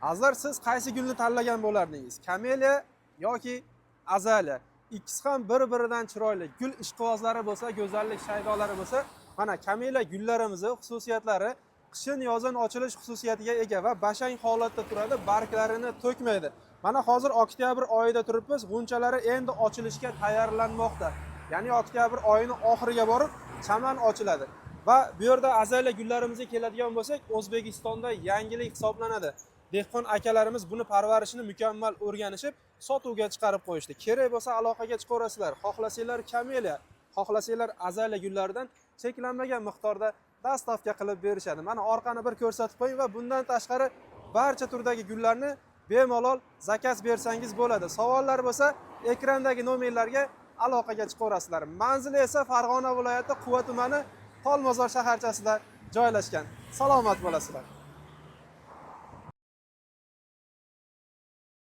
Hozir siz qaysi gulni tanlagan bo'lardingiz? Kameliya yoki azaliya? Ikkisi ham bir-biridan chiroyli. Gul ishqibozlari bo'lsa, go'zallik shaydolari bo'lsa, mana kameliya gullarimizni xususiyatlari qishin yozin ochilish xususiyatiga ega va bashang holatda turadi, barglarini to'kmaydi. Mana hozir oktyabr oyida turibmiz, g'unchalari endi ochilishga tayyorlanmoqda. Ya'ni oktyabr oyining oxiriga borib chaman ochiladi. Va bu yerda azaliya gullarimizga keladigan bo'lsak, O'zbekistonda yangilik hisoblanadi. Dehqon akalarimiz buni parvarishini mukammal o'rganishib, sotuvga chiqarib qo'yishdi. Kerak bo'lsa aloqaga chiqaverasizlar. Xohlasanglar kameliya, xohlasanglar azaliya gullaridan cheklanmagan miqdorda dastavka qilib berishadi. Mana orqani bir ko'rsatib qo'ying va bundan tashqari barcha turdagi gullarni bemalol zakaz bersangiz bo'ladi. Savollar bo'lsa, ekrandagi nomerlarga aloqaga chiqaverasizlar. Manzili esa Farg'ona viloyati Quva tumani Tolmozor shaharchasida joylashgan. Salomat bo'lasizlar.